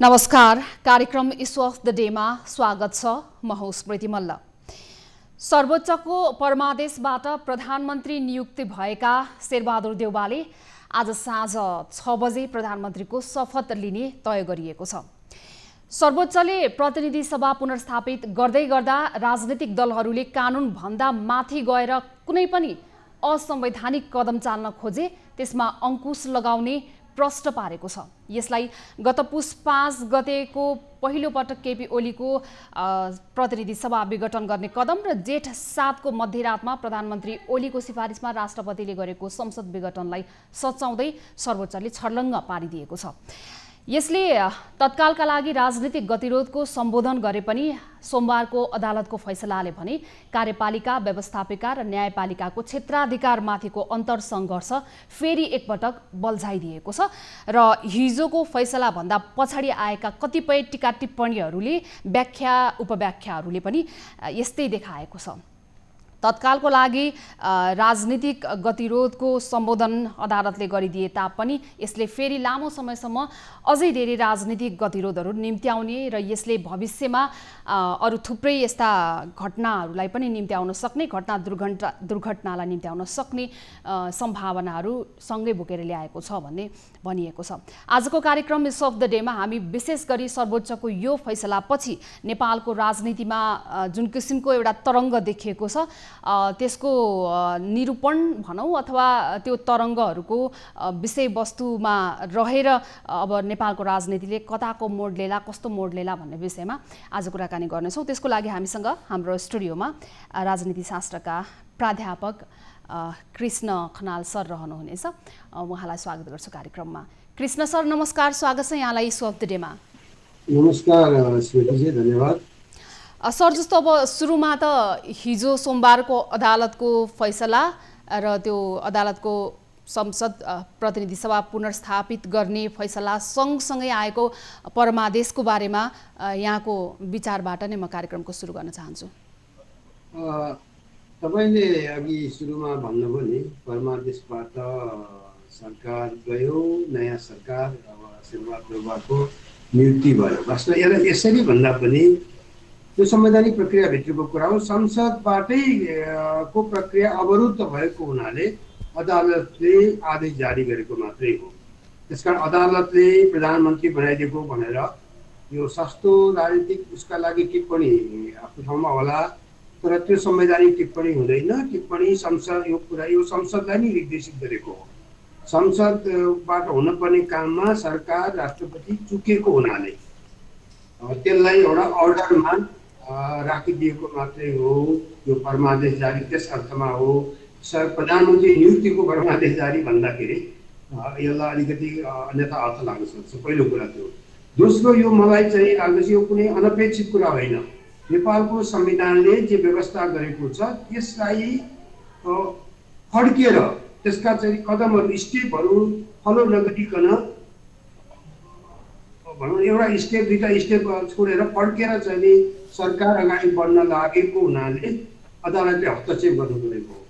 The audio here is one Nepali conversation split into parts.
नमस्कार, कार्यक्रम इश्यू अफ द डेमा स्वागत छ। म हुँ स्मृति मल्ल। सर्वोच्चको परमादेशबाट प्रधानमन्त्री नियुक्ति भएका शेरबहादुर देउवाले आज साँझ 6 बजे प्रधानमन्त्रीको शपथ लिने तय गरिएको छ। सर्वोच्चले प्रतिनिधि सभा पुनर्स्थापित गर्दै गर्दा राजनीतिक दलहरूले कानुन भन्दा माथि गएर कुनै पनि असंवैधानिक कदम चाल्न खोजे त्यसमा अंकुश लगाउने प्रश्न पारेको छ। यसलाई गत पुस 5 गतेको पहिलो पटक केपी ओलीको प्रतिनिधि सभा विघटन गर्ने कदम र जेठ 7 को मध्यरातमा प्रधानमन्त्री ओलीको सिफारिसमा राष्ट्रपतिले गरेको संसद विघटनलाई सच्याउँदै सर्वोच्चले छर्लङ्ग पारिदिएको छ। यसले तत्कालका लागि राजनीतिक गतिरोधको सम्बोधन गरे पनि सोमबारको अदालतको फैसलाले भने कार्यपालिका, व्यवस्थापिका र न्यायपालिकाको क्षेत्राधिकारमाथिको अन्तरसङ्घर्ष फेरि एकपटक बल्झाइदिएको छ र हिजोको फैसला भन्दा पछाडि आएका कतिपय टीका टिप्पणीहरूले व्याख्या उपव्याख्याहरूले पनि यस्तै देखाएको छ। तत्कालको लागि राजनीतिक गतिरोधको सम्बोधन अदालतले गरिदिए तापनि यसले फेरि लामो समयसम्म अझै धेरै राजनीतिक गतिरोधहरू निम्त्याउने र यसले भविष्यमा अरू थुप्रै यस्ता घटनाहरूलाई पनि निम्त्याउन सक्ने, दुर्घटनालाई निम्त्याउन सक्ने सम्भावनाहरू सँगै बोकेर ल्याएको छ भन्ने भनिएको छ। आजको कार्यक्रम इश्यू अफ द डेमा हामी विशेष गरी सर्वोच्चको यो फैसलापछि नेपालको राजनीतिमा जुन किसिमको एउटा तरङ्ग देखिएको छ त्यसको निरूपण भनौँ अथवा त्यो तरङ्गहरूको विषयवस्तुमा रहेर अब नेपालको राजनीतिले कताको मोड लेला, कस्तो मोड लेला भन्ने विषयमा आज कुराकानी गर्नेछौँ। त्यसको लागि हामीसँग हाम्रो स्टुडियोमा राजनीतिशास्त्रका प्राध्यापक कृष्ण खनाल सर रहनुहुनेछ। उहाँलाई स्वागत गर्छु कार्यक्रममा। कृष्ण सर नमस्कार, स्वागत छ यहाँलाई इश्यू अफ द डेमा। नमस्कार स्मृतिजी, धन्यवाद। सर, जस्तो अब सुरुमा त हिजो सोमबारको अदालतको फैसला र त्यो अदालतको संसद प्रतिनिधि सभा पुनर्स्थापित गर्ने फैसला सँगसँगै आएको परमादेशको बारेमा यहाँको विचारबाट नै म कार्यक्रमको सुरु गर्न चाहन्छु। तपाईले अघि सुरुमा भन्नुभयो नि, परमादेशबाट सरकार गयो, नयाँ सरकार अब शेरबहादुरको नियुक्ति भयो। वास्तवमा यसरी भन्दा पनि त्यो संवैधानिक प्रक्रियाभित्रको कुरा हो। संसदबाटै को प्रक्रिया अवरुद्ध भएको हुनाले अदालतले आदेश जारी गरेको मात्रै हो। त्यसकारण अदालतले प्रधानमन्त्री बनाइदिएको भनेर यो सस्तो राजनीतिक उसका लागि टिप्पणी आफ्नो ठाउँमा होला, तर त्यो संवैधानिक टिप्पणी हुँदैन। टिप्पणी संसद यो संसदलाई नै निर्देशित गरेको हो। संसदबाट हुनुपर्ने काममा सरकार, राष्ट्रपति चुकेको हुनाले त्यसलाई एउटा अर्डरमा राखिदिएको मात्रै हो। यो परमादेश जारी त्यस अर्थमा हो। प्रधानमन्त्री नियुक्तिको परमादेश जारी भन्दाखेरि यसलाई अलिकति अन्यथा अर्थ लाग्न सक्छ। पहिलो कुरा त्यो। दोस्रो, यो मलाई चाहिँ लाग्दछ यो कुनै अनपेक्षित कुरा होइन। नेपालको संविधानले जे व्यवस्था गरेको छ त्यसलाई फड्केर त्यसका चाहिँ कदमहरू, स्टेपहरू फलो नगरिकन भनौँ एउटा स्टेप दुईटा स्टेप छोडेर फड्केर चाहिँ सरकार अगाडि बढ्न लागेको हुनाले अदालतले हस्तक्षेप गर्नु परेको हो।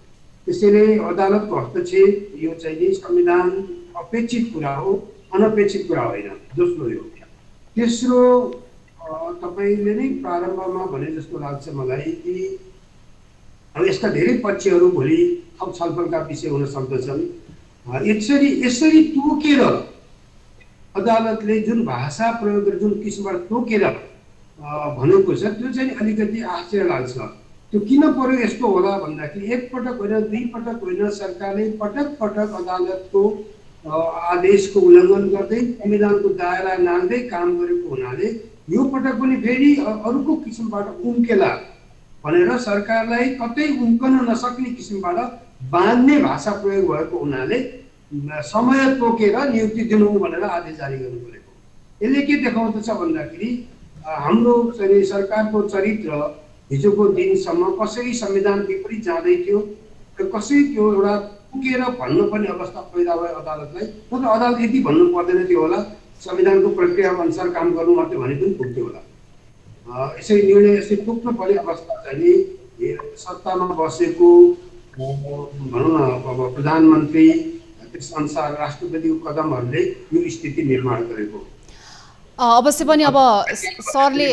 त्यसैले अदालतको हस्तक्षेप यो चाहिँ संविधान अपेक्षित कुरा हो, अनपेक्षित कुरा होइन। दोस्रो यो। तेस्रो, तपाईँले नै प्रारम्भमा भने जस्तो लाग्छ मलाई कि अब यसका धेरै पक्षहरू भोलि थप छलफलका विषय हुन सक्दछन्। यसरी तोकेर अदालतले जुन भाषा प्रयोग गरेर जुन किसिमबाट तोकेर भनेको छ त्यो चाहिँ अलिकति आश्चर्य लाग्छ। त्यो किन पर्यो यस्तो होला भन्दाखेरि एकपटक होइन, दुई पटक होइन, सरकारले पटक पटक अदालतको आदेशको उल्लङ्घन गर्दै संविधानको दायरा नाग्दै काम गरेको हुनाले यो पटक पनि फेरि अरूको किसिमबाट उम्केला भनेर सरकारलाई कतै उम्कन नसक्ने किसिमबाट बाँध्ने भाषा प्रयोग भएको हुनाले समय तोकेर नियुक्ति दिनु भनेर आदेश जारी गर्नु परेको। यसले के देखाउँदछ भन्दाखेरि हाम्रो चाहिँ सरकारको चरित्र हिजोको दिनसम्म कसरी संविधान विपरीत जाँदै थियो र कसरी त्यो एउटा पुगेर भन्नुपर्ने अवस्था पैदा भयो अदालतलाई। तर अदालत यति भन्नु पर्दैन थियो होला, संविधानको प्रक्रिया अनुसार काम गर्नु मात्रै भने पनि पुग्थ्यो होला। यसरी निर्णय यसरी पुग्नु पर्ने अवस्था चाहिँ सत्तामा बसेको भनौँ न अब प्रधानमन्त्री त्यस अनुसार राष्ट्रपतिको कदमहरूले यो स्थिति निर्माण गरेको। अवश्य पनि अब सरले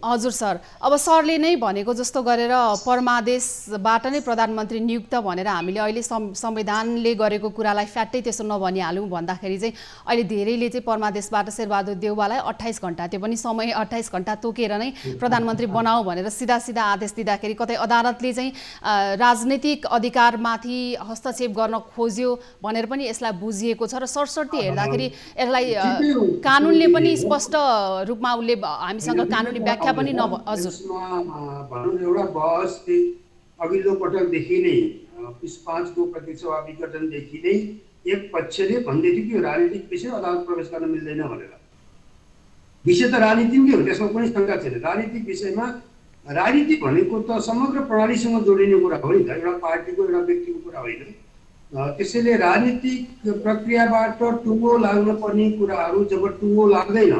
हजुर सर अब सरले नै भनेको जस्तो गरेर परमादेशबाट नै प्रधानमन्त्री नियुक्त भनेर हामीले अहिले संविधानले गरेको कुरालाई फ्याट्टै त्यसो नभनिहालौँ भन्दाखेरि चाहिँ अहिले धेरैले चाहिँ परमादेशबाट शेरबहादुर देउवालाई 28 घण्टा त्यो पनि समय 28 घण्टा तोकेर नै प्रधानमन्त्री बनाऊ भनेर सिधा सिधा आदेश दिँदाखेरि कतै अदालतले चाहिँ राजनीतिक अधिकारमाथि हस्तक्षेप गर्न खोज्यो भनेर पनि यसलाई बुझिएको छ र सरसर्ती हेर्दाखेरि यसलाई कानुनले पनि स्पष्ट रूपमा उले हामीसँग कानुनी व्याख्या पनि हजुर भनौँ एउटा बहस अघिल्लो पटकदेखि नै पुस 5 को प्रतिक्रिया विघटनदेखि नै एक पक्षले भन्दै थियो कि राजनीतिक विषय अदालत प्रवेश गर्न मिल्दैन भनेर। विषय त राजनीतिकै हो, त्यसमा कुनै शङ्का छैन। राजनीतिक विषयमा राजनीति भनेको त समग्र प्रणालीसँग जोडिने कुरा हो नि त, एउटा पार्टीको एउटा व्यक्तिको कुरा होइन। त्यसैले राजनीतिक प्रक्रियाबाट टुङ्गो लाग्न पर्ने कुराहरू जब टुङ्गो लाग्दैन,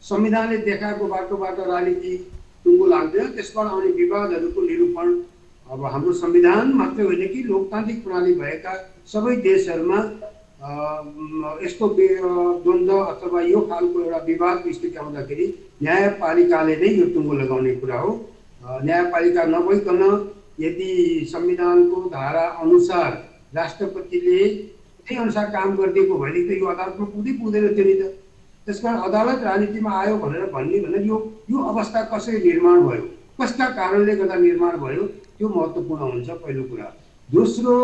संविधानले देखाएको बाटोबाट राजनीति टुङ्गो लाग्दैन, त्यसबाट आउने विवादहरूको निरूपण अब हाम्रो संविधान मात्रै होइन कि लोकतान्त्रिक प्रणाली भएका सबै देशहरूमा यस्तो द्वन्द्व अथवा यो खालको एउटा विवादको स्थिति आउँदाखेरि न्यायपालिकाले नै यो टुङ्गो लगाउने कुरा हो। न्यायपालिका नभइकन यदि संविधानको धारा अनुसार राष्ट्रपतिले त्यही अनुसार काम गरिदिएको भएदेखि त यो अदालतमा पुग्दैन थियो नि त। त्यसकारण अदालत राजनीतिमा आयो भनेर भन्ने यो अवस्था कसरी निर्माण भयो, कसका कारणले गर्दा निर्माण भयो, त्यो महत्त्वपूर्ण हुन्छ पहिलो कुरा। दोस्रो,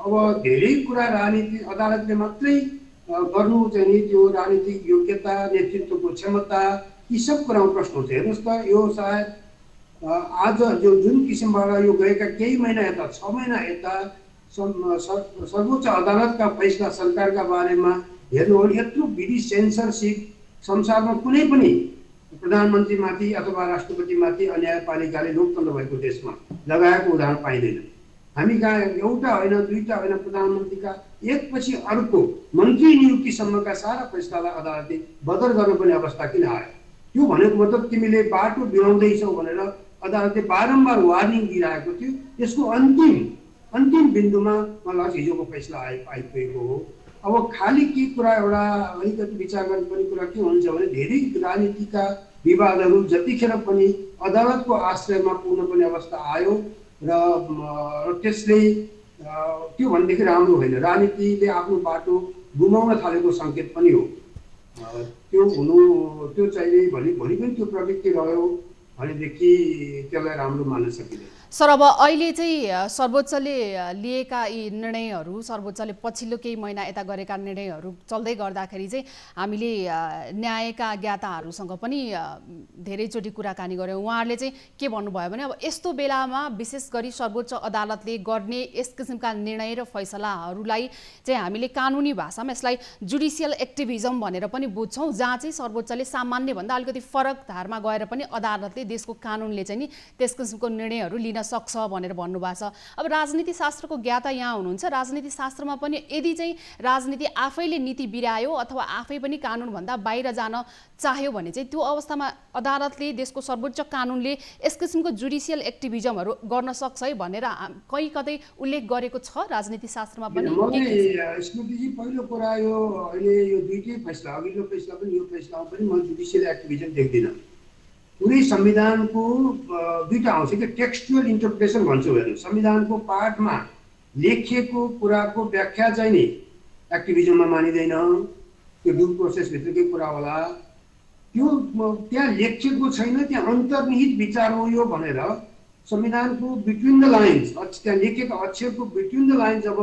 अब धेरै कुरा राजनीति अदालतले मात्रै गर्नु चाहिँ नि त्यो राजनीतिक योग्यता, नेतृत्वको क्षमता, यी सब कुरामा प्रश्न हुन्छ। हेर्नुहोस् त, यो सायद आज जुन किसिमबाट यो गएका केही महिना यता 6 महिना यता सर्वोच्च अदालतका फैसला सरकारका बारेमा हेर्नु हो, यत्रो विधि सेन्सरसिप संसारमा कुनै पनि प्रधानमन्त्रीमाथि अथवा राष्ट्रपतिमाथि न्यायपालिकाले लोकतन्त्र भएको देशमा लगाएको उदाहरण पाइँदैन। हामी कहाँ एउटा होइन, दुईटा होइन, प्रधानमन्त्रीका एकपछि अर्को मन्त्री नियुक्तिसम्मका सारा फैसलालाई अदालतले बदर गर्नुपर्ने अवस्था किन आयो? त्यो भनेको मतलब तिमीले बाटो बिराउँदैछौ भनेर अदालतले बारम्बार वार्निङ दिइरहेको थियो। यसको अन्तिम बिन्दुमा मलाई हिजोको फैसला आइपुगेको हो। अब खाली के कुरा एउटा अलिकति विचार गर्नुपर्ने कुरा के हुन्छ भने धेरै राजनीतिका विवादहरू जतिखेर पनि अदालतको आश्रयमा पुग्नुपर्ने अवस्था आयो र त्यसले त्यो भनेदेखि राम्रो होइन, राजनीतिले आफ्नो बाटो गुमाउन थालेको सङ्केत पनि हो। त्यो चाहिँ भोलि पनि त्यो प्रवृत्ति रह्यो भनेदेखि त्यसलाई राम्रो मान्न सकिँदैन। सर, अब अहिले चाहिँ सर्वोच्चले लिएका यी निर्णयहरू, सर्वोच्चले पछिल्लो केही महिना यता गरेका निर्णयहरू चल्दै गर्दाखेरि चाहिँ हामीले न्यायका ज्ञाताहरूसँग पनि धेरैचोटि कुराकानी गऱ्यौँ। उहाँहरूले चाहिँ के भन्नुभयो भने अब यस्तो बेलामा विशेष गरी सर्वोच्च अदालतले गर्ने यस किसिमका निर्णय र फैसलाहरूलाई चाहिँ हामीले कानुनी भाषामा यसलाई जुडिसियल एक्टिभिजम भनेर पनि बुझ्छौँ, जहाँ चाहिँ सर्वोच्चले सामान्यभन्दा अलिकति फरक धारमा गएर पनि अदालतले देशको कानुनले चाहिँ नि त्यस किसिमको निर्णयहरू लिन सक्छ भनेर भन्नुभएको छ। अब राजनीति शास्त्रको ज्ञाता यहाँ हुनुहुन्छ, राजनीति शास्त्रमा पनि यदि चाहिँ राजनीति आफैले नीति बिरायो अथवा आफै पनि कानुनभन्दा बाहिर जान चाह्यो भने चाहिँ त्यो अवस्थामा अदालतले, देशको सर्वोच्च कानुनले यस किसिमको जुडिसियल एक्टिभिजमहरू गर्न सक्छ है भनेर कहीँ कतै उल्लेख गरेको छ राजनीति शास्त्रमा पनि। स्मृतिजी, पहिलो कुरा यो अहिले यो दुईटै फैसला, अघिल्लो फैसला पनि यो फैसलामा पनि म जुडिसियल एक्टिभिजम देख्दिनँ। पुरै संविधानको दुईटा आउँछ कि टेक्स्चुअल इन्टरप्रिटेसन भन्छौँ। हेर्नु, संविधानको पाठमा लेखिएको कुराको व्याख्या चाहिँ नि एक्टिभिजममा मानिँदैन, त्यो ड्यु प्रोसेसभित्रकै कुरा होला। त्यो त्यहाँ लेखिएको छैन, त्यहाँ अन्तर्निहित विचार हो यो भनेर संविधानको बिट्विन द लाइन्स, त्यहाँ लेखिएको अक्षरको बिट्विन द लाइन्स जब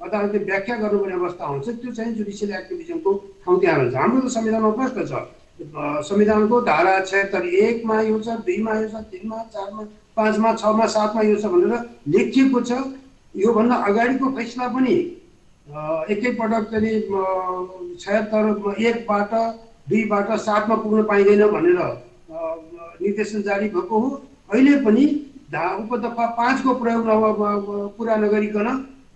अदालतले व्याख्या गर्नुपर्ने अवस्था हुन्छ, त्यो चाहिँ जुडिसियल एक्टिभिजमको ठाउँ त्यहाँ रहन्छ। हाम्रो त संविधानमा प्रश्न छ, संविधानको धारा 76 मा यो छ, 2 मा यो छ, 3 मा, 4 मा, 5 मा, 6 मा, 7 मा यो छ भनेर लेखिएको छ। यो भन्दा अगाडिको फैसला पनि एकैपटक चाहिँ 76 बाट 2 बाट 7 मा पुग्न पाइँदैन भनेर निर्देशन जारी भएको हो। अहिले पनि उपदफा 5 को प्रयोग पुरा नगरिकन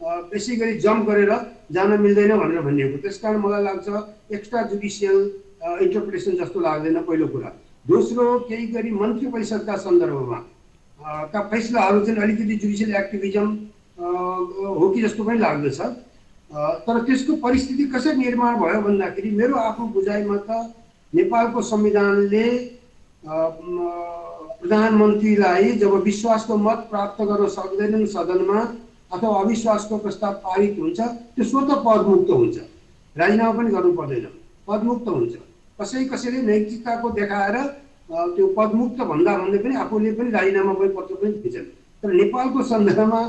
बेसी गरी जम्प गरेर जान मिल्दैन भनेर भनिएको। त्यसकारण मलाई लाग्छ एक्स्ट्रा जुडिसियल इन्टरप्रिटेसन जस्तो लाग्दैन, पहिलो कुरा। दोस्रो, केही गरी मन्त्री परिषदका सन्दर्भमा का फैसलाहरू चाहिँ अलिकति जुडिसियल एक्टिभिजम हो कि जस्तो पनि लाग्दछ। तर त्यसको परिस्थिति कसरी निर्माण भयो भन्दाखेरि मेरो आफ्नो बुझाइमा त नेपालको संविधानले प्रधानमन्त्रीलाई जब विश्वासको मत प्राप्त गर्न सक्दैनन् सदनमा अथवा अविश्वासको प्रस्ताव पारित हुन्छ त्यो स्वतः पदमुक्त हुन्छ, राजीनामा पनि गर्नु पर्दैन, पदमुक्त हुन्छ। कसैले नैतिकताको देखाएर त्यो पदमुक्त भन्दै पनि आफूले पनि राजीनामा पत्र पनि दिन्छन्। तर नेपालको सन्दर्भमा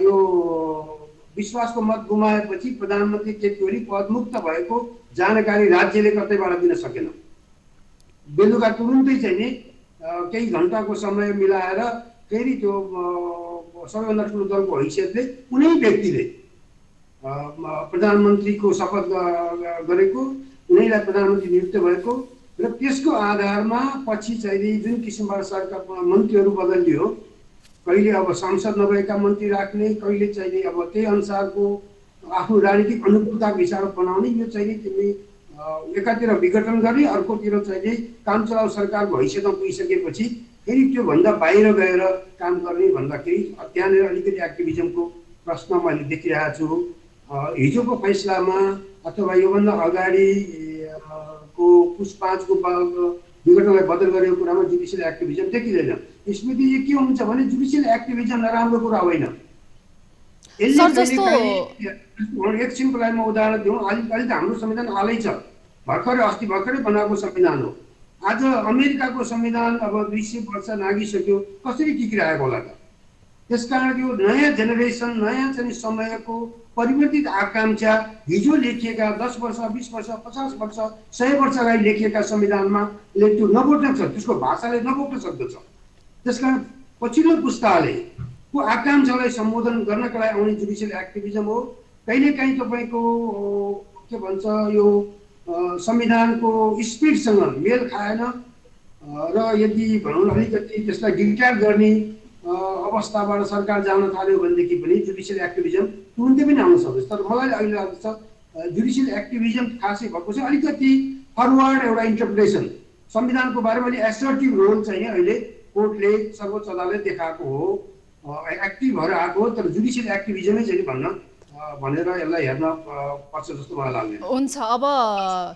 यो विश्वासको मत गुमाएपछि प्रधानमन्त्री केपी ओली पदमुक्त भएको जानकारी राज्यले कतैबाट दिन सकेन। बेलुका तुरुन्तै चाहिँ नि केही घण्टाको समय मिलाएर फेरि त्यो सबैभन्दा ठुलो दलको हैसियतले कुनै व्यक्तिले प्रधानमन्त्रीको शपथ गरेको, उनीलाई प्रधानमन्त्री नियुक्त भएको र त्यसको आधारमा पछि चाहिँ जुन किसिमबाट सरकारमा मन्त्रीहरू बदलियो, कहिले अब सांसद नभएका मन्त्री राख्ने, कहिले चाहिँ अब त्यही अनुसारको आफ्नो राजनीतिक अनुकूलताको हिसाबले बनाउने, यो चाहिँ तिमी एकातिर विघटन गर्ने, अर्कोतिर चाहिँ काम चलाउ सरकारको हैसियतमा पुगिसकेपछि फेरि त्योभन्दा बाहिर गएर काम गर्ने भन्दाखेरि त्यहाँनिर अलिकति एक्टिभिजमको प्रश्न मैले देखिरहेको छु। हिजोको फैसलामा अथवा योभन्दा अगाडिको पुस 5 को विघटनलाई बदल गरेको कुरामा जुडिसियल एक्टिभिजम देखिँदैन। स्मृतिजी के हुन्छ भने जुडिसियल एक्टिभिजम नराम्रो कुरा होइन। एकछिनको लागि म उदाहरण दिउँ। अहिले त हाम्रो संविधान हालै छ, अस्ति भर्खरै बनाएको संविधान हो। आज अमेरिकाको संविधान अब 200 वर्ष नागिसक्यो, कसरी टिकिरहेको होला त? त्यसकारण यो नयाँ जेनेरेसन, नयाँ चाहिँ समयको परिवर्तित आकांक्षा हिजो लेखिएका 10 वर्ष, 20 वर्ष, 50 वर्ष, 100 वर्ष अगाडि लेखिएका संविधानमा त्यो नबोक्न सक्छ, त्यसको भाषाले नबोक्न सक्दछ। त्यसकारण पछिल्लो पुस्ताले को आकांक्षालाई सम्बोधन गर्नका लागि आउने जुडिसियल एक्टिभिजम हो। कहिलेकाहीँ तपाईँको के भन्छ यो संविधानको स्पिडसँग मेल खाएन र यदि भनौँ अलिकति त्यसलाई डिक्टेट गर्ने अवस्थाबाट सरकार जान थाल्यो भनेदेखि पनि जुडिसियल एक्टिभिजम तुरुन्तै पनि आउन सक्छ। तर मलाई अहिले लाग्छ जुडिसियल एक्टिभिजम खासै भएको चाहिँ अलिकति फरवर्ड एउटा इन्टरप्रिटेसन संविधानको बारेमा अलि एसर्टिभ रोल चाहिँ अहिले कोर्टले सर्वोच्च अदालतले देखाएको हो, एक्टिभ भएर आएको हो। तर जुडिसियल एक्टिभिजमै चाहिँ भनेर यसलाई हेर्न पर्छ जस्तो मलाई लाग्दैन। हुन्छ, अब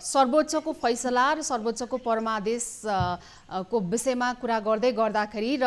सर्वोच्चको फैसला र सर्वोच्चको परमादेश को विषयमा कुरा गर्दाखेरि र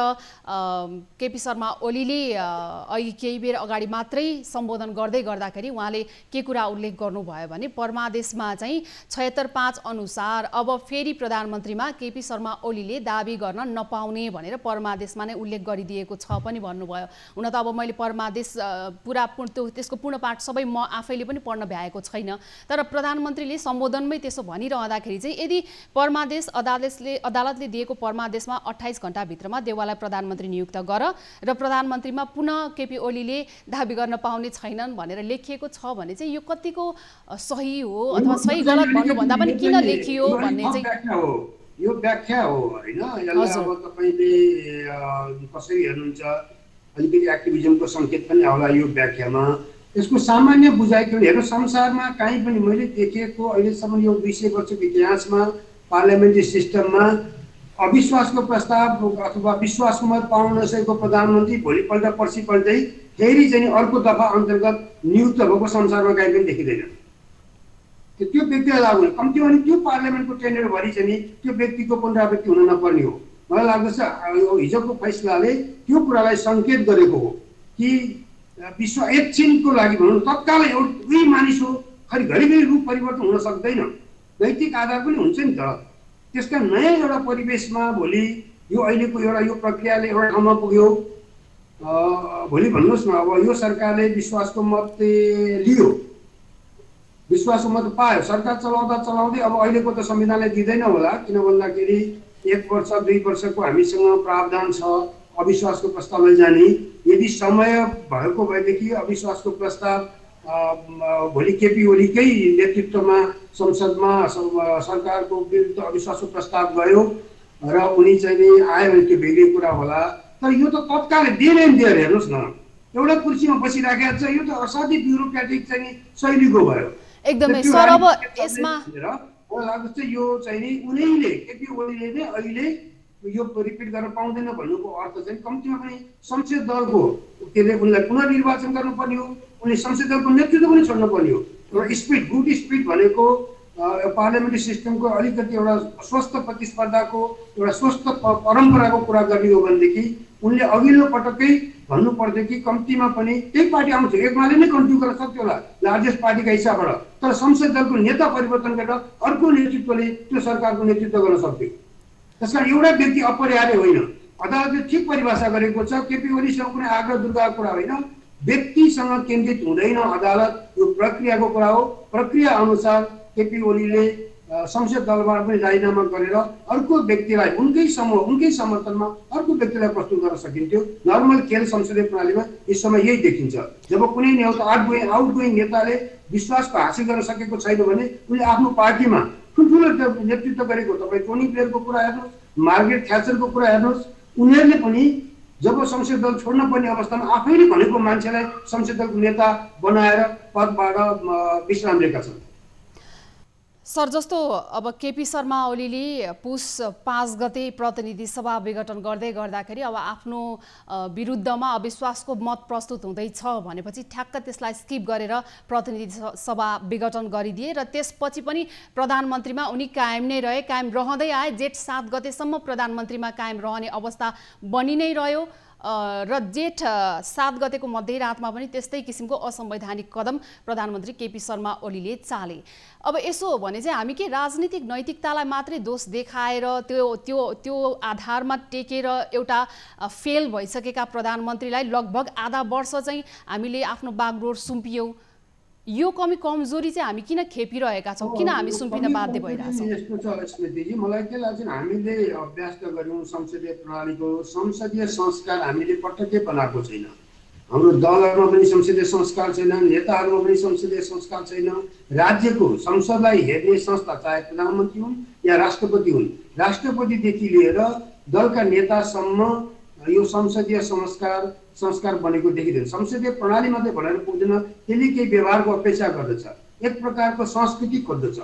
केपी शर्मा ओलीले अहिले केही बेर अगाडि मात्रै सम्बोधन गर्दाखेरि उहाँले के कुरा उल्लेख गर्नुभयो भने परमादेशमा चाहिँ 76(5) अनुसार अब फेरि प्रधानमन्त्रीमा केपी शर्मा ओलीले दाबी गर्न नपाउने भनेर परमादेशमा नै उल्लेख गरिदिएको छ पनि भन्नुभयो। हुन त अब मैले परमादेश त्यसको पूर्ण पाठ सबै म आफैले पनि पढ्न भ्याएको छैन, तर प्रधानमन्त्रीले सम्बोधनमै त्यसो भनिरहँदाखेरि चाहिँ यदि परमादेश अदालतले दिएको परमादेशमा 28 घण्टाभित्रमा देउवालाई प्रधानमन्त्री नियुक्त गर र प्रधानमन्त्रीमा पुनः केपी ओलीले दाबी गर्न पाउने छैनन् भनेर लेखिएको छ भने चाहिँ यो कतिको सही हो अथवा सही गलत भन्नुभन्दा पनि किन लेखियो भन्ने चाहिँ यो व्याख्या हो हैन। यसलाई अब तपाईले कसरी हेर्नुहुन्छ, अलिकति एक्टिभिजमको संकेत पनि आउला यो व्याख्यामा। यसको सामान्य बुझाइ के हेर्नु, संसारमा कहीँ पनि मैले देखेको अहिलेसम्म यो 200 वर्षको इतिहासमा पार्लियामेन्ट्री सिस्टममा अविश्वासको प्रस्ताव अथवा विश्वासको मत पाउन नसकेको प्रधानमन्त्री भोलिपल्ट पर्सिपल्टै फेरि चाहिँ अर्को दफा अन्तर्गत नियुक्त भएको संसारमा कहीँ पनि देखिँदैन। त्यो व्यक्तिलाई लागु हुने कम्ती भने त्यो पार्लियामेन्टको टेन्डरभरि चाहिँ त्यो व्यक्तिको पुनरावृत्ति हुन नपर्ने हो। मलाई लाग्दछ यो हिजोको फैसलाले त्यो कुरालाई सङ्केत गरेको हो कि विश्व एकछिनको लागि भनौँ तत्काल एउटै मानिस हो, घरिघरि रूप परिवर्तन हुन सक्दैन, नैतिक आधार पनि हुन्छ नि त। त्यसका नयाँ एउटा परिवेशमा भोलि यो अहिलेको एउटा यो प्रक्रियाले एउटा ठाउँमा पुग्यो, भोलि भन्नुहोस् न अब यो सरकारले विश्वासको मत लियो, विश्वासको मत पायो, सरकार चलाउँदै अब अहिलेको त संविधानले दिँदैन होला, किन भन्दाखेरि 1 वर्ष 2 वर्षको हामीसँग प्रावधान छ अविश्वासको प्रस्तावलाई जाने। यदि समय भएको भएदेखि अविश्वासको प्रस्ताव भोलि केपी ओलीकै नेतृत्वमा संसदमा सरकारको विरुद्ध अविश्वासको प्रस्ताव गयो र उनी चाहिँ आयो भने त्यो बेग्लै कुरा होला। तर यो त तत्काल दिएर हेर्नुहोस् न, एउटा कुर्सीमा बसिराखेको छ, यो त असाध्यै ब्युरोक्रेटिक चाहिँ शैलीको भयो एकदमै। सर अब यसमा मलाई लाग्छ यो चाहिँ उनीले केपी ओलीले नै अहिले यो रिपिट गर्न पाउँदैन भन्नुको अर्थ चाहिँ कम्तीमा पनि संसदीय दलको के अरे उनलाई पुनर्निर्वाचन गर्नुपर्ने हो, उनले संसदीय दलको नेतृत्व पनि छोड्नुपर्ने हो। एउटा स्पिड गुड स्पिड भनेको पार्लियामेन्ट्री सिस्टमको अलिकति एउटा स्वस्थ प्रतिस्पर्धाको एउटा स्वस्थ परम्पराको कुरा गर्ने हो भनेदेखि उनले अघिल्लो पटकै भन्नु पर्थ्यो कि कम्तीमा पनि त्यही पार्टी आउँछ, एमाले नै कन्ट्रोल गर्न सक्थ्यो होला लार्जेस्ट पार्टीका हिसाबबाट, तर संसद दलको नेता परिवर्तन गरेर अर्को नेतृत्वले त्यो सरकारको नेतृत्व गर्न सक्थ्यो। त्यसकारण एउटा व्यक्ति अपरिहार्य होइन, अदालतले ठिक परिभाषा गरेको छ। केपी ओलीसँग कुनै आग्रह दुर्गाको कुरा होइन, व्यक्तिसँग केन्द्रित हुँदैन अदालत, यो प्रक्रियाको कुरा हो। प्रक्रिया अनुसार केपी ओलीले संसद दलबाट पनि राजीनामा गरेर अर्को व्यक्तिलाई उनकै समर्थनमा अर्को व्यक्तिलाई प्रस्तुत गर्न सकिन्थ्यो। नर्मल खेल संसदीय प्रणालीमा यस समय यही देखिन्छ। जब कुनै आउटगोइङ नेताले विश्वासको हासिल गर्न सकेको छैन भने उनले आफ्नो पार्टीमा ठुल्ठुलो नेतृत्व गरेको, तपाईँ टोनी ब्लेयरको कुरा हेर्नुहोस्, मार्गरेट थ्याचरको कुरा हेर्नुहोस्, उनीहरूले पनि जब संसद दल छोड्न पर्ने अवस्थामा आफैले भनेको मान्छेलाई संसद दलको नेता बनाएर पदबाट विश्राम लिएका छन्। सर, जस्तो अब केपी शर्मा ओलीले पुस 5 गते प्रतिनिधि सभा विघटन गर्दै गर्दाखेरि अब आफ्नो विरुद्धमा अविश्वासको मत प्रस्तुत हुँदैछ भनेपछि ठ्याक्क त्यसलाई स्किप गरेर प्रतिनिधि सभा विघटन गरिदिए र त्यसपछि पनि प्रधानमन्त्रीमा उनी कायम नै रहे, कायम रहँदै आए। जेठ 7 गतेसम्म प्रधानमन्त्रीमा कायम रहने अवस्था बनि नै रह्यो र जेठ 7 गतेको मध्यरातमा पनि त्यस्तै किसिमको असंवैधानिक कदम प्रधानमन्त्री केपी शर्मा ओलीले चाले। अब यसो हो भने चाहिँ हामी के राजनीतिक नैतिकतालाई मात्रै दोष देखाएर त्यो आधारमा टेकेर एउटा फेल भइसकेका प्रधानमन्त्रीलाई लगभग आधा वर्ष चाहिँ हामीले आफ्नो बागडोर सुम्पियौँ, यो कमजोरी चाहिँ हामी किन खेपिरहेका छौँ, किन हामी सुम्पिन बाध्य भइरहेछौँ? यस्तो छ स्मृतिजी, मलाई के लाग्छ हामीले अभ्यास त गर्यौँ संसदीय प्रणालीको, संसदीय संस्कार हामीले पटक्कै बनाएको छैन। हाम्रो दलहरूमा पनि संसदीय संस्कार छैन, नेताहरूमा पनि संसदीय संस्कार छैन। राज्यको संसदलाई हेर्ने संस्था चाहे प्रधानमन्त्री हुन् या राष्ट्रपति हुन्, राष्ट्रपतिदेखि लिएर दलका नेतासम्म यो संसदीय संस्कार बनेको देखिँदैन। संसदीय प्रणाली मात्रै भनेर पुग्दैन, त्यसले केही व्यवहारको अपेक्षा गर्दछ, एक प्रकारको संस्कृति खोज्दछ।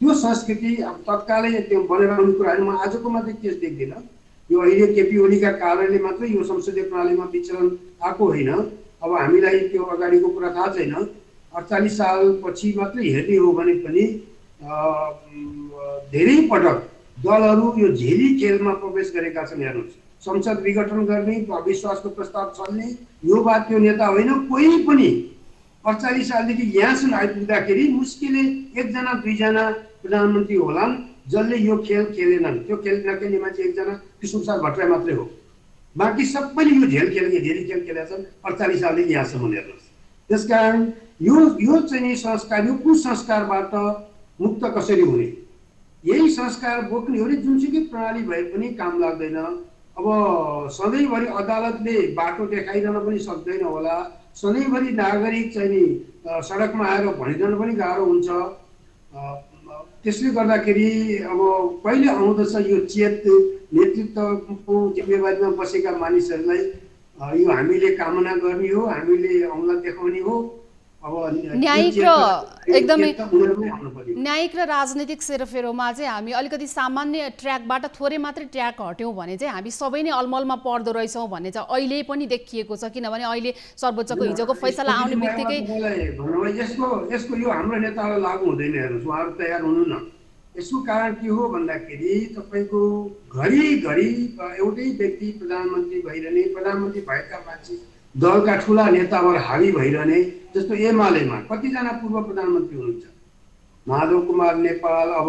त्यो संस्कृति अब तत्कालै त्यो बनेर आउने कुराहरू म आजको मात्रै केस देख्दिनँ। यो अहिले केपी ओलीका कारणले मात्रै यो संसदीय प्रणालीमा विचलन आएको होइन। अब हामीलाई त्यो अगाडिको कुरा थाहा छैन, 48 सालपछि मात्रै हेर्ने हो भने पनि धेरै पटक दलहरू यो झेली खेलमा प्रवेश गरेका छन्। हेर्नुहोस्, संसद विघटन गर्ने, अविश्वासको प्रस्ताव चल्ने, यो बात त्यो नेता होइन। कोही पनि 48 सालदेखि यहाँसम्म आइपुग्दाखेरि मुस्किलले 1 2 प्रधानमन्त्री होलान् जसले यो खेल खेलेनन्। त्यो खेल नखेल्ने मान्छे एकजना कृष्णप्रसाद भट्टराई मात्रै हो, बाँकी सबैले यो झेली खेल खेलेका छन् 48 सालदेखि यहाँसम्म। हेर्नुहोस्, त्यसकारण यो चाहिँ संस्कार, यो कुसंस्कारबाट मुक्त कसरी हुने, यही संस्कार बोक्ने हो। जुनसुकै प्रणाली भए पनि काम लाग्दैन। अब सधैँभरि अदालतले बाटो देखाइरहन पनि सक्दैन होला, सधैँभरि नागरिक चाहिँ नि सडकमा आएर भनिरहन पनि गाह्रो हुन्छ। त्यसले गर्दाखेरि अब कहिले आउँदछ यो चेत नेतृत्वको जिम्मेवारीमा बसेका मानिसहरूलाई यो हामीले कामना गर्ने हो, हामीले औँला देखाउने हो। न्यायिक र राजनीतिक सेरोफेरोमा चाहिँ हामी अलिकति सामान्य ट्र्याकबाट थोरै मात्रै ट्र्याक हट्यौँ भने चाहिँ हामी सबै नै अलमलमा पर्दो रहेछौँ भन्ने चाहिँ अहिले पनि देखिएको छ। किनभने अहिले सर्वोच्चको हिजोको फैसला आउने बित्तिकै यसको यो हाम्रो नेतालाई लागू हुँदैन। हेर्नुहोस्, उहाँहरू तयार हुनु न। यसको कारण के हो भन्दाखेरि तपाईँको घरिघरि एउटै व्यक्ति प्रधानमन्त्री भइरहने, प्रधानमन्त्री भएका मान्छे दलका ठुला नेताहरू हावी भइरहने। जस्तो एमालेमा कतिजना पूर्व प्रधानमन्त्री हुनुहुन्छ, माधव कुमार नेपाल, अब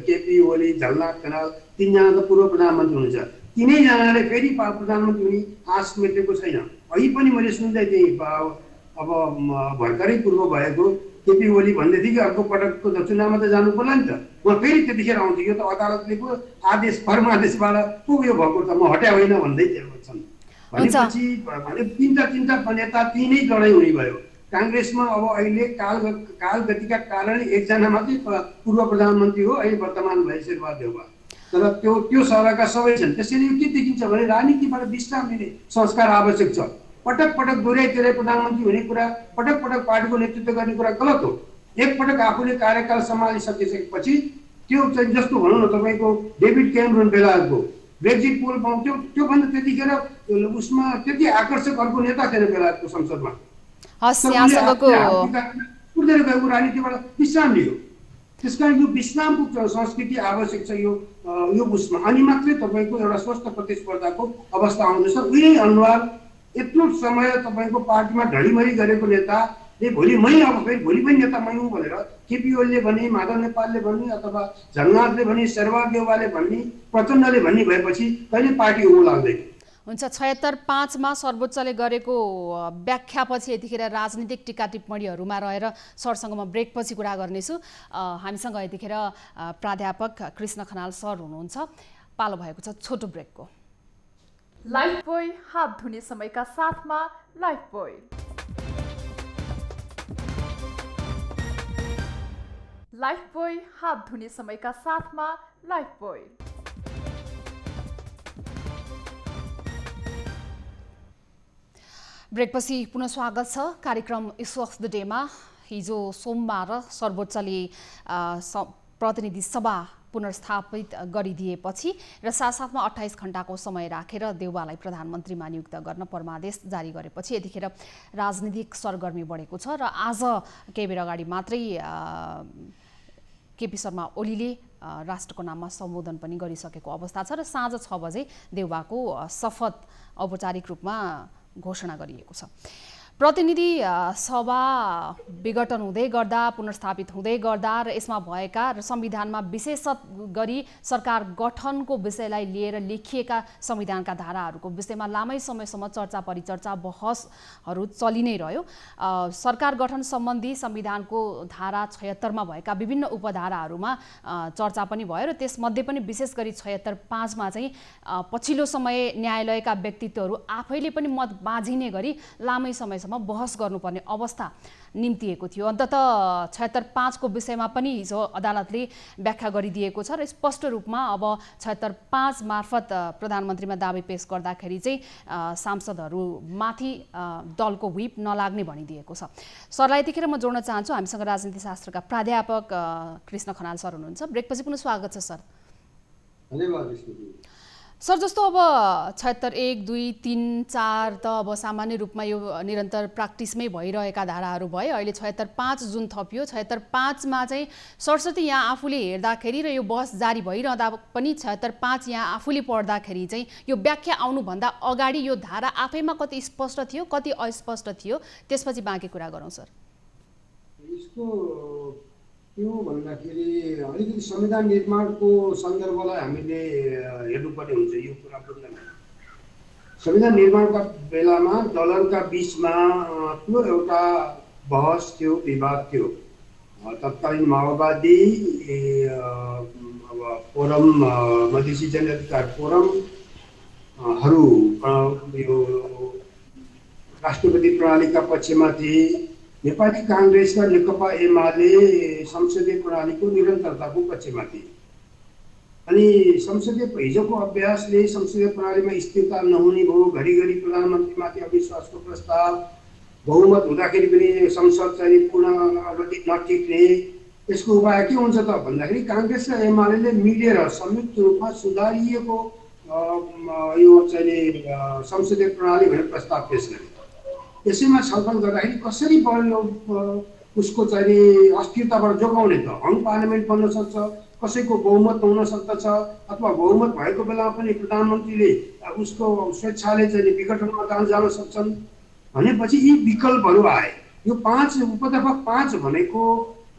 केपी ओली, झलनाथ खनाल, 3 जना त पूर्व प्रधानमन्त्री हुनुहुन्छ। 3 जनाले फेरि प्रधानमन्त्री हुने आश मेटेको छैन। अहिले पनि मैले सुन्दै थिएँ, अब भर्खरै पूर्व भएको केपी ओली भन्दै थियो कि अर्को पटकको चुनावमा त जानु पर्ला नि त, म फेरि त्यतिखेर आउँछु, यो त अदालतले पो आदेश फर्मादेशबाट पो यो भएको त, म हट्या होइन भन्दै छन्। भनेपछि तिनवटा नेता 3नै लडाइँ हुने भयो। काङ्ग्रेसमा अब अहिले कालगतिका कारणले 1 जना मात्रै पूर्व प्रधानमन्त्री हो अहिले वर्तमान भए शेरबहादुर देउवा, तर त्यो सरका सबै छन्। त्यसैले के देखिन्छ भने राजनीतिबाट विश्राम लिने संस्कार आवश्यक छ। पटक पटक दोहोऱ्याइ प्रधानमन्त्री हुने कुरा, पटक पटक पार्टीको नेतृत्व गर्ने कुरा गलत हो। एकपटक आफूले कार्यकाल सम्हालिसकेपछि त्यो चाहिँ जस्तो भनौँ न, तपाईँको डेभिड क्यामेरुन बेलायतको ब्रेक्जिट पोल पाउँथ्यो, त्योभन्दा त्यतिखेर उसमा त्यति आकर्षक अर्को नेता थिएन बेलायतको संसदमा। यहाँसँगको राजनीतिबाट विश्राम लियो। त्यसकारण यो विश्रामको संस्कृति आवश्यक छ यो उसमा, अनि मात्रै तपाईँको एउटा स्वस्थ प्रतिस्पर्धाको अवस्था आउँदछ। उही अनुहार यत्रो समय तपाईँको पार्टीमा ढलिमरी गरेको नेताले भोलि पनि नेता मै हुँ भनेर केपी ओलीले भने, माधव नेपालले भन्ने, अथवा झलनाथले भने, शेरबहादुर देउवाले भन्ने, प्रचण्डले भन्ने भएपछि कहिले पार्टी उँभो लाग्दैन। हुन्छ, 76.5 मा सर्वोच्चले गरेको व्याख्यापछि यतिखेर राजनीतिक टिका टिप्पणीहरूमा रहेर सरसँग म ब्रेकपछि कुरा गर्नेछु। हामीसँग यतिखेर प्राध्यापक कृष्ण खनाल सर हुनुहुन्छ। पालो भएको छ छोटो ब्रेकको। लाइफबोय हात धुने समयका साथमा लाइफबोय। लाइफबोय हात धुने समयका साथमा लाइफबोय। ब्रेकपछि पुनः स्वागत छ कार्यक्रम इस्यु अफ द डेमा। हिजो सोमबार सर्वोच्चले प्रतिनिधि सभा पुनर्स्थापित गरिदिएपछि र साथसाथमा 28 घण्टाको समय राखेर देउवालाई प्रधानमन्त्रीमा नियुक्त गर्न परमादेश जारी गरेपछि यतिखेर राजनीतिक सरगर्मी बढेको छ र आज केही बेर अगाडि मात्रै केपी शर्मा ओलीले राष्ट्रको नाममा सम्बोधन पनि गरिसकेको अवस्था छ र साँझ 6 बजे देउवाको शपथ औपचारिक रूपमा घोषणा गरिएको छ। प्रतिनिधि सभा विघटन हुँदै गर्दा, पुनर्स्थापित हुँदै गर्दा र यसमा भएका र संविधानमा विशेष गरी सरकार गठनको विषयलाई लिएर लेखिएका संविधानका धाराहरूको विषयमा लामै समयसम्म चर्चा परिचर्चा बहसहरू चलि नै रह्यो। सरकार गठन सम्बन्धी संविधानको धारा 76 मा भएका विभिन्न उपधाराहरूमा चर्चा पनि भयो र त्यसमध्ये पनि विशेष गरी 76.5 मा चाहिँ पछिल्लो समय न्यायालयका व्यक्तित्वहरू आफैले पनि मत बाँझिने गरी लामै समय बहस गर्नुपर्ने अवस्था निम्तिएको थियो। अन्ततः 76.5 को विषयमा पनि हिजो अदालतले व्याख्या गरिदिएको छ र स्पष्ट रूपमा अब 76.5 मार्फत प्रधानमन्त्रीमा दाबी पेश गर्दाखेरि चाहिँ सांसदहरूमाथि दलको व्हिप नलाग्ने भनिदिएको छ। सरलाई यतिखेर म जोड्न चाहन्छु, हामीसँग राजनीति शास्त्रका प्राध्यापक कृष्ण खनाल सर हुनुहुन्छ। ब्रेकपछि पुनः स्वागत छ सर। धन्यवाद सर। जस्तो अब 76, 1, 2, 3, 4 त अब सामान्य रूपमा यो निरन्तर प्र्याक्टिसमै भइरहेका धाराहरू भए। अहिले 76.5 जुन थपियो, 76.5 मा चाहिँ सरस्वती यहाँ आफूले हेर्दाखेरि र यो बहस जारी भइरहँदा पनि 76.5 यहाँ आफूले पढ्दाखेरि चाहिँ यो व्याख्या आउनुभन्दा अगाडि यो धारा आफैमा कति स्पष्ट थियो, कति अस्पष्ट थियो, त्यसपछि बाँकी कुरा गरौँ सर। यसको त्यो भन्दाखेरि अलिकति संविधान निर्माणको सन्दर्भलाई हामीले हेर्नुपर्ने हुन्छ। यो कुरा बुझ्न संविधान निर्माणका बेलामा दलहरूका बीचमा त्यो एउटा बहस थियो, विवाद थियो। तत्कालीन माओवादी फोरम, मधेसी जनअधिकार फोरमहरू यो राष्ट्रपति प्रणालीका पक्षमा थिए। नेपाली कांग्रेस र नेकपा एमाले संसदीय प्रणालीको निरन्तरताको पक्षमा थिए। अनि संसदीय हिजोको अभ्यासले संसदीय प्रणालीमा स्थिरता नहुने भयो। घरिघरि प्रधानमन्त्रीमाथि अविश्वासको प्रस्ताव, बहुमत हुँदाखेरि पनि संसद चाहिँ पूर्ण अवधि नटिक्ने। यसको उपाय के हुन्छ त भन्दाखेरि कांग्रेस र एमाले मिलेर संयुक्त रूपमा सुधारिएको यो चाहिँ संसदीय प्रणाली भनेर प्रस्ताव पेश गरे। यसैमा छलफल गर्दाखेरि कसरी उसको चाहिँ अस्थिरताबाट जोगाउने त। हङ पार्लियामेन्ट बन्न सक्छ, कसैको बहुमत हुन सक्दछ, अथवा बहुमत भएको बेलामा पनि प्रधानमन्त्रीले उसको स्वेच्छाले चाहिँ विघटनमा जान सक्छन् भनेपछि यी विकल्पहरू आए। यो 5 उपतर्फ 5 भनेको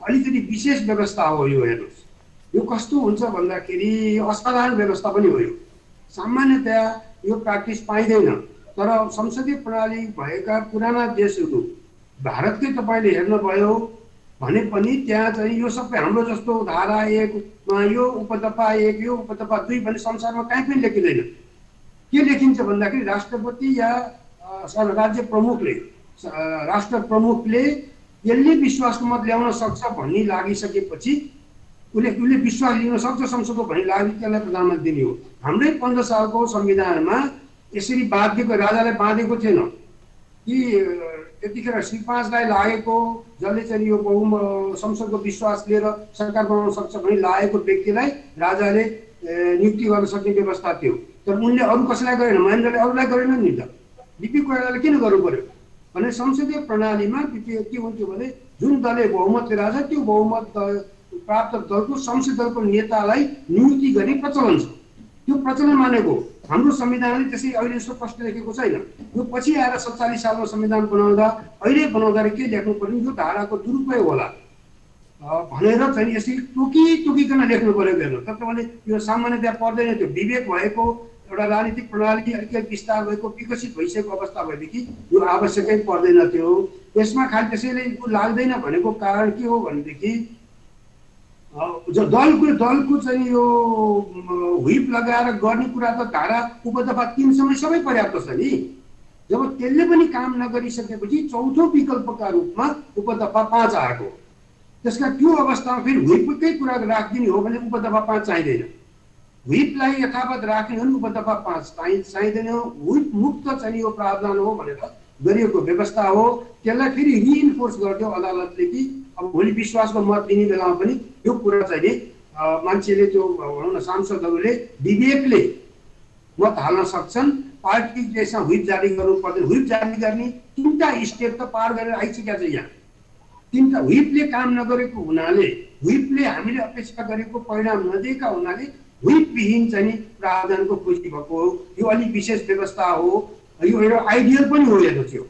अलिकति विशेष व्यवस्था हो। यो हेर्नुहोस्, यो कस्तो हुन्छ भन्दाखेरि असाधारण व्यवस्था पनि हो। यो सामान्यतया यो प्र्याक्टिस पाइँदैन। तर संसदीय प्रणाली भएका पुराना देशहरू, भारतकै तपाईँले हेर्नुभयो भने पनि त्यहाँ चाहिँ यो सबै हाम्रो जस्तो धारा 1 मा यो उपदफा 1, यो उपदफा 2 भन्ने संसारमा कहीँ पनि लेखिँदैन। के लेखिन्छ भन्दाखेरि राष्ट्रपति या राज्य प्रमुखले, राष्ट्र प्रमुखले यसले विश्वासको मत ल्याउन सक्छ भन्ने लागिसकेपछि उसले विश्वास लिन सक्छ संसदको भन्ने लागि त्यसलाई प्रधानमन्त्री दिने हो। हाम्रै 15 सालको संविधानमा यसरी बाध्यको राजाले बाँधेको थिएन कि त्यतिखेर श्री 5लाई लागेको, जसले चाहिँ यो संसदको विश्वास लिएर सरकार बनाउन सक्छ भन्ने लागेको व्यक्तिलाई राजाले नियुक्ति गर्न सक्ने व्यवस्था थियो। तर उनले अरू कसैलाई गरेन, महेन्द्रले अरूलाई गरेन नि त। बिपी कोइरालाले किन गर्नु पर्यो भने संसदीय प्रणालीमा के हुन्थ्यो भने जुन दलले बहुमत लिएर आउँछ त्यो बहुमत प्राप्त दलको संसदीय दलको नेतालाई नियुक्ति गर्ने प्रचलन छ। त्यो प्रचलन मानेको हाम्रो संविधानले त्यसै अहिले यस्तो प्रश्न लेखेको छैन। यो पछि आएर 47 सालमा संविधान बनाउँदा अहिले बनाउँदा के लेख्नु पर्ने, यो धाराको दुरुपयोग होला भनेर चाहिँ यसरी तोकिकन लेख्नु परेको हेर्नु। तपाईँले यो सामान्यतया पर्दैन। त्यो विवेक भएको एउटा राजनीतिक प्रणाली अलिकति विस्तार भएको विकसित भइसकेको अवस्था भएदेखि यो आवश्यकै पर्दैन थियो। यसमा खालि त्यसैले लाग्दैन भनेको कारण के हो भनेदेखि दलको चाहिँ यो व्हिप लगाएर गर्ने कुरा त धारा उपदफा 3 सम्म सबै पर्याप्त छ नि। जब त्यसले पनि काम नगरिसकेपछि चौथो विकल्पका रूपमा उपदफा 5 आएको। त्यसका त्यो अवस्थामा फेरि व्हिपकै कुरा राखिदिने हो भने उपदफा 5 चाहिँदैन। व्हिपलाई यथावत राख्ने हो भने उपदफा 5 चाहिँदैन। व्हिप मुक्त चाहिँ यो प्रावधान हो भनेर गरिएको व्यवस्था हो। त्यसलाई फेरि रिइन्फोर्स गरिदियो अदालतले कि अब भोलि विश्वासको मत दिने बेलामा पनि यो कुरा चाहिँ मान्छेले त्यो भनौँ न सांसदहरूले विवेकले मत हाल्न सक्छन्। पार्टीले व्हिप जारी गर्नु पर्दैन। व्हिप जारी गर्ने 3टा स्टेप त पार गरेर आइसकेको छ। यहाँ 3टा व्हिपले काम नगरेको हुनाले, व्हिपले हामीले अपेक्षा गरेको परिणाम नदिएका हुनाले व्हिप विहीन चाहिँ प्रावधानको खोजी भएको हो। यो अलिक विशेष व्यवस्था हो। यो एउटा आइडियल पनि हो। हेर्नु थियो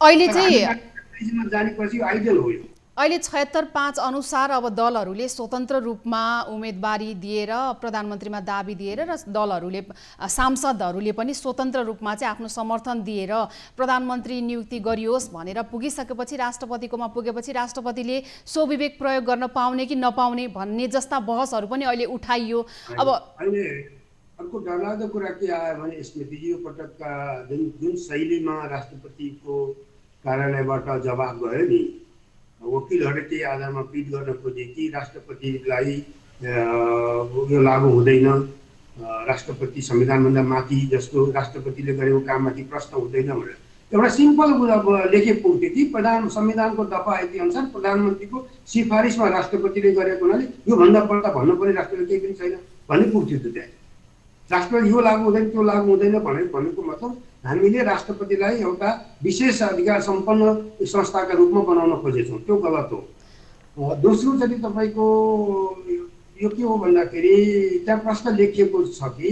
अहिले चाहिँ जानेपछि आइडियल हो। अहिले 76.5 अनुसार अब दलहरूले स्वतन्त्र रूपमा उम्मेदवारी दिएर प्रधानमन्त्रीमा दाबी दिएर र दलहरूले सांसदहरूले पनि स्वतन्त्र रूपमा चाहिँ आफ्नो समर्थन दिएर प्रधानमन्त्री नियुक्ति गरियोस् भनेर पुगिसकेपछि राष्ट्रपतिकोमा पुगेपछि राष्ट्रपतिले स्वविवेक प्रयोग गर्न पाउने कि नपाउने भन्ने जस्ता बहसहरू पनि अहिले उठाइयो। अब अहिले अर्को डरलाग्दो कुरा के आयो भने स्मृतिजी यो पटकका जुन शैलीमा राष्ट्रपतिको कार्यालयबाट जवाब गयो नि, वकिलहरूले त्यही आधारमा पिट गर्न खोजे कि राष्ट्रपतिलाई यो लागू हुँदैन, राष्ट्रपति संविधानभन्दा माथि जस्तो राष्ट्रपतिले गरेको काममाथि प्रश्न हुँदैन भनेर एउटा सिम्पल लेखे पुग्थ्यो कि संविधानको दफा यति अनुसार प्रधानमन्त्रीको सिफारिसमा राष्ट्रपतिले गरेको हुनाले योभन्दा बढ्ता भन्नुपर्ने राष्ट्रपति केही पनि छैन भन्ने पुग्थ्यो। त्यहाँ राष्ट्रपति यो लागू हुँदैन त्यो लागू हुँदैन भनेको मतलब हामीले राष्ट्रपतिलाई एउटा विशेष अधिकार सम्पन्न संस्थाका रूपमा बनाउन खोजेछौँ। त्यो गलत हो। दोस्रो चाहिँ तपाईँको यो के हो भन्दाखेरि त्यहाँ प्रश्न लेखिएको छ कि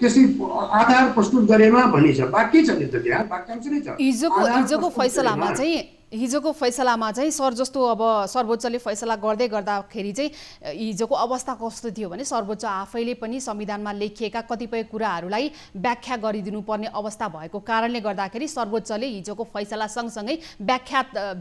त्यसै आधार प्रस्तुत गरेमा भनिन्छ। बाँकी छ नि त, त्यहाँ वाक्यांश नै छ। हिजोको फैसलामा चाहिँ सर जस्तो अब सर्वोच्चले फैसला गर्दै गर्दाखेरि चाहिँ हिजोको अवस्था कस्तो थियो भने सर्वोच्च आफैले पनि संविधानमा लेखिएका कतिपय कुराहरूलाई व्याख्या गरिदिनु पर्ने अवस्था भएको कारणले गर्दाखेरि सर्वोच्चले हिजोको फैसला सँगसँगै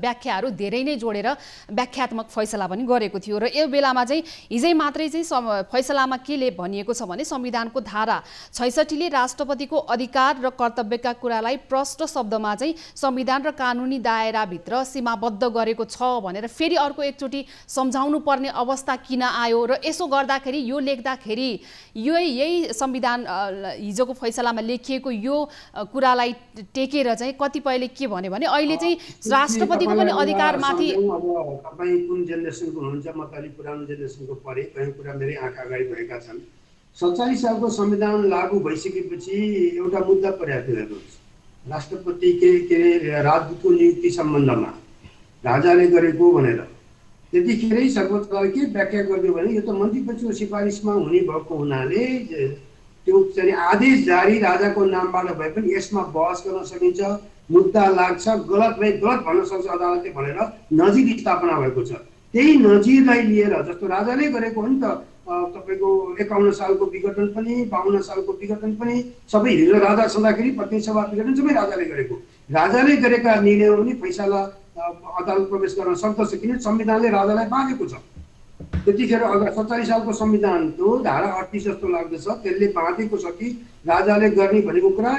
व्याख्याहरू धेरै नै जोडेर व्याख्यात्मक फैसला पनि गरेको थियो। र यो बेलामा चाहिँ हिजै मात्रै चाहिँ फैसलामा केले भनिएको छ भने संविधानको धारा 66ले राष्ट्रपतिको अधिकार र कर्तव्यका कुरालाई प्रष्ट शब्दमा चाहिँ संविधान र कानुनी दायरा भित्र सीमाबद्ध गरेको छ भनेर फेरि अर्को एकचोटि सम्झाउनु पर्ने अवस्था किन आयो। र यसो गर्दाखेरि यो लेख्दाखेरि यही संविधान हिजोको फैसलामा लेखिएको यो कुरालाई टेकेर चाहिँ कतिपयले के भन्यो भने अहिले चाहिँ राष्ट्रपतिको पनि अधिकारमाथि अब तपाईँ कुन जेनेरेसनको हुनुहुन्छ, म त अलिक पुरानो जेनेरेसनको परे, कहीँ कुरा मेरै आँखा अगाडि भएका छन्। 47 सालको संविधान लागू भइसकेपछि एउटा मुद्दा परेको थियो। हेर्नुहोस्, राष्ट्रपति के अरे राजदूतको नियुक्ति सम्बन्धमा राजाले गरेको भनेर त्यतिखेरै सर्वोच्चले के व्याख्या गरिदियो भने यो त मन्त्रीपरिषदको सिफारिसमा हुने भएको हुनाले त्यो चाहिँ आदेश जारी राजाको नामबाट भए पनि यसमा बहस गर्न सकिन्छ, मुद्दा लाग्छ, गलत भए गलत भन्न सक्छ अदालतले भनेर नजिर स्थापना भएको छ। त्यही नजिरलाई लिएर जस्तो राजाले गरेको हो नि त, तपाईँको 51 सालको विघटन पनि 52 सालको विघटन पनि सबै हिजो राजा छँदाखेरि प्रतिनिधि सभा विघटन सबै राजाले गरेको। राजाले गरेका निर्णयमा पनि फैसला अदालत प्रवेश गर्न सक्दछ किन संविधानले राजालाई बाँधेको छ। त्यतिखेर 47 सालको संविधानको धारा 38 जस्तो लाग्दछ त्यसले बाँधेको छ कि राजाले गर्ने भनेको कुरा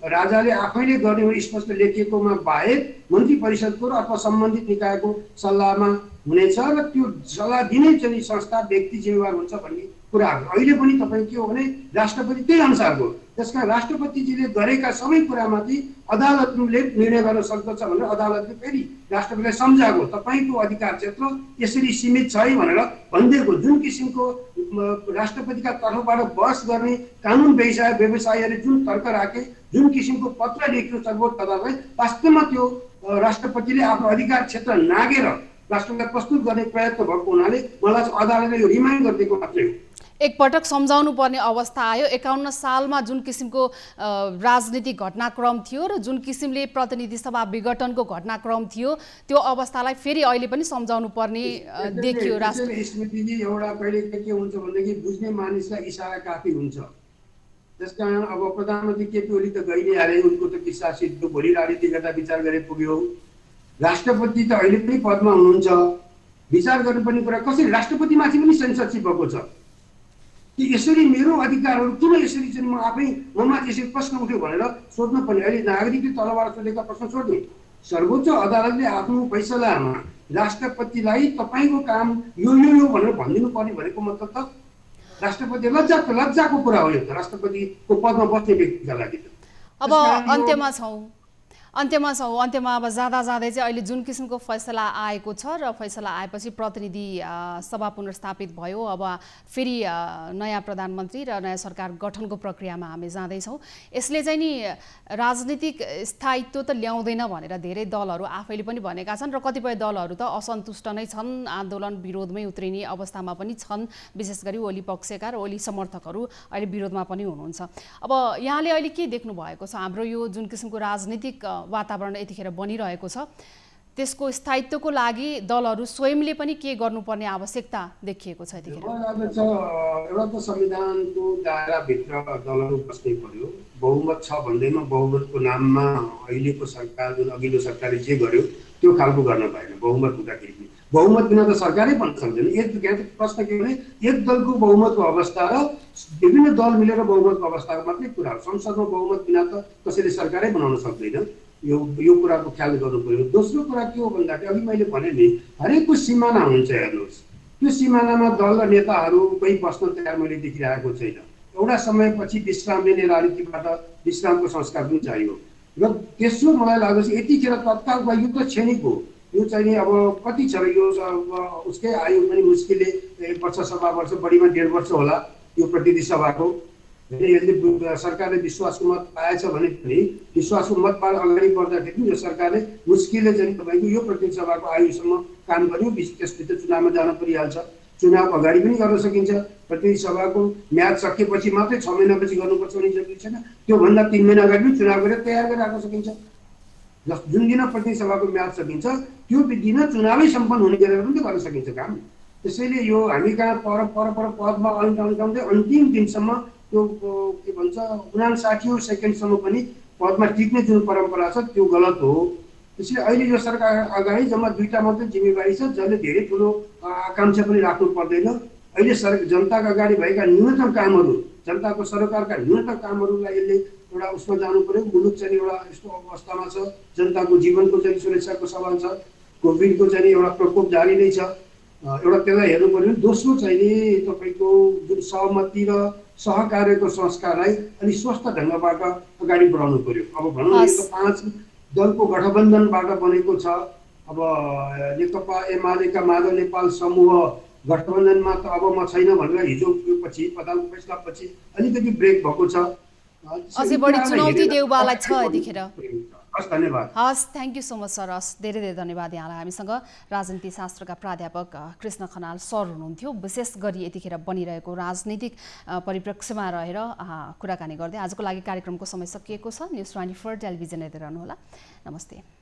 राजाले आफैले गर्ने हो स्पष्ट लेखिएकोमा बाहेक मन्त्री परिषदको र अथवा सम्बन्धित निकायको सल्लाहमा हुनेछ र त्यो सल्लाह दिने चाहिँ संस्था व्यक्ति जिम्मेवार हुन्छ भन्ने कुराहरू अहिले पनि तपाईँ के हो भने राष्ट्रपति त्यही अनुसारको। त्यसकारण राष्ट्रपतिजीले गरेका सबै कुरामाथि अदालतले निर्णय गर्न सक्दछ भनेर अदालतले फेरि राष्ट्रपतिलाई सम्झाएको तपाईँको अधिकार क्षेत्र यसरी सीमित छ है भनेर भनिदिएको। जुन किसिमको राष्ट्रपतिका तर्फबाट बहस गर्ने कानुन व्यवसायीहरूले जुन तर्क राखे, जुन किसिमको पत्र लेख्यो सर्वोच्च अदालतलाई, वास्तवमा त्यो राष्ट्रपतिले आफ्नो अधिकार क्षेत्र नागेर राष्ट्रलाई प्रस्तुत गर्ने प्रयत्न भएको हुनाले मलाई अदालतले यो रिमाइन्ड गरिदिएको मात्रै हो। एकपटक सम्झाउनु पर्ने अवस्था आयो। 51 सालमा जुन किसिमको राजनीतिक घटनाक्रम थियो र जुन किसिमले प्रतिनिधि सभा विघटनको घटनाक्रम थियो त्यो अवस्थालाई फेरि अहिले पनि सम्झाउनु पर्ने देखियो। स्मृतिजी एउटा कहिले के हुन्छ भनेदेखि बुझ्ने मानिसलाई इसारा काफी हुन्छ। त्यसकारण अब प्रधानमन्त्री केपी ओली त गइले हाले, उनको त किस्सा सिद्धो, भोलि राजनीति गर्दा विचार गरे पुग्यो। राष्ट्रपति त अहिले पनि पदमा हुनुहुन्छ, विचार गर्नुपर्ने कुरा कसरी राष्ट्रपतिमाथि पनि सेन्सरसिप भएको छ कि यसरी मेरो अधिकारहरू किन यसरी चाहिँ म आफै ममाथि यसरी प्रश्न उठ्यो भनेर सोध्नु पर्ने। अहिले नागरिकले तलबाट सोधेका प्रश्न सोध्ने। सर्वोच्च अदालतले आफ्नो फैसलामा राष्ट्रपतिलाई तपाईँको काम यो भनेर भनिदिनु पर्ने भनेको मतलब त राष्ट्रपति लज्जाको कुरा हो। यो त राष्ट्रपतिको पदमा बस्ने व्यक्तिका लागि त। अब अन्त्यमा अब जाँदै चाहिँ अहिले जुन किसिमको फैसला आएको छ र फैसला आएपछि प्रतिनिधि सभा पुनर्स्थापित भयो। अब फेरि नयाँ प्रधानमन्त्री र नयाँ सरकार गठनको प्रक्रियामा हामी जाँदैछौँ। यसले चाहिँ नि राजनीतिक स्थायित्व त ल्याउँदैन भनेर धेरै दलहरू आफैले पनि भनेका छन् र कतिपय दलहरू त असन्तुष्ट नै छन्, आन्दोलन विरोधमै उत्रिने अवस्थामा पनि छन्। विशेष गरी ओली पक्षका र ओली समर्थकहरू अहिले विरोधमा पनि हुनुहुन्छ। अब यहाँले अहिले के देख्नु भएको छ? हाम्रो यो जुन किसिमको राजनीतिक वातावरण यतिखेर बनिरहेको छ त्यसको स्थायित्वको लागि दलहरू स्वयंले पनि के गर्नुपर्ने आवश्यकता देखिएको छ यतिखेर? एउटा त संविधानको दायराभित्र दलहरू बस्नै पर्यो। बहुमत छ भन्दैमा बहुमतको नाममा अहिलेको सरकार जुन अघिल्लो सरकारले जे गर्यो त्यो खालको गर्न पाएन। बहुमत हुँदाखेरि बहुमत बिना त सरकारै बन्न सक्दैन। एक प्रश्न के भने एक दलको बहुमतको अवस्था र विभिन्न दल मिलेर बहुमतको अवस्थाको मात्रै कुरा हो। संसदमा बहुमत बिना त कसैले सरकारै बनाउन सक्दैन। यो कुराको ख्याल गर्नु पर्यो। दोस्रो कुरा के हो भन्दाखेरि अघि मैले भने नि हरेकको सिमाना हुन्छ। हेर्नुहोस्, त्यो सिमानामा दल र नेताहरू कोही बस्न तयार मैले देखिरहेको छैन। एउटा समयपछि विश्राम लिने राजनीतिबाट विश्रामको संस्कार पनि चाहियो र त्यसो मलाई लाग्छ यतिखेर तत्कालको यो त क्षणिक हो। यो चाहिँ नि अब कति छ र यो उसकै आयु पनि मुस्किलले 1 वर्ष सवा वर्ष बढीमा 1.5 वर्ष होला यो प्रतिनिधि सभाको। यसले सरकारले विश्वासको मत पाएछ भने पनि विश्वासको मतबाट अगाडि बढ्दाखेरि यो सरकारले मुस्किलले चाहिँ तपाईँको यो प्रतिनिधि सभाको आयुसम्म काम गर्यो। त्यसभित्र चुनावमा जान परिहाल्छ। चुनाव अगाडि पनि गर्न सकिन्छ। प्रतिनिधि सभाको म्याद सकिएपछि मात्रै 6 महिनापछि गर्नुपर्छ भन्ने जरुरी छैन। त्योभन्दा 3 महिना अगाडि पनि चुनाव गरेर तयार गरेर राख्न सकिन्छ। जुन दिन प्रतिनिधि सभाको म्याद सकिन्छ त्यो दिन चुनावै सम्पन्न हुने गरेर पनि गर्न सकिन्छ काम। त्यसैले यो हामी कहाँ पर पदमा अल्टाउँदै अन्तिम दिनसम्म त्यो के भन्छ 59औं सेकेन्डसम्म पनि पदमा टिक्ने जुन परम्परा छ त्यो गलत हो। त्यसैले अहिले यो सरकार अगाडि जम्मा 2टा मात्रै जिम्मेवारी छ जसले धेरै ठुलो आकांक्षा पनि राख्नु पर्दैन। अहिले जनताका अगाडि भएका न्यूनतम कामहरू, जनताको सरकारका न्यूनतम कामहरूलाई यसले एउटा उसमा जानु पर्यो। मुलुक चाहिँ एउटा यस्तो अवस्थामा छ, जनताको जीवनको चाहिँ सुरक्षाको सवाल छ, कोभिडको चाहिँ एउटा प्रकोप जारी नै छ। एउटा त्यसलाई हेर्नु पर्यो। दोस्रो चाहिँ नि तपाईँको जुन सहमति र सहकार्यको संस्कारलाई अलि स्वस्थ ढङ्गबाट अगाडि बढाउनु पर्यो। अब भनौँ यो त 5 दलको गठबन्धनबाट बनेको छ। अब नेकपा एमालेका माधव नेपाल समूह गठबन्धनमा त अब म छैन भनेर हिजो पछि प्रधानको फैसलापछि अलिकति ब्रेक भएको छ। अझै बढी चुनौती देउबालाई छ यतिखेर। हस्, धन्यवाद। हस्, thank you so much sir. हस्, धेरै धेरै धन्यवाद यहाँलाई। हामीसँग राजनीति शास्त्रका प्राध्यापक कृष्ण खनाल सर हुनुहुन्थ्यो। विशेष गरी यतिखेर बनिरहेको राजनीतिक परिप्रेक्ष्यमा रहेर कुराकानी गर्दै आजको लागि कार्यक्रमको समय सकिएको छ। न्युज 24 टेलिभिजन हेर्दै रहनुहोला। नमस्ते।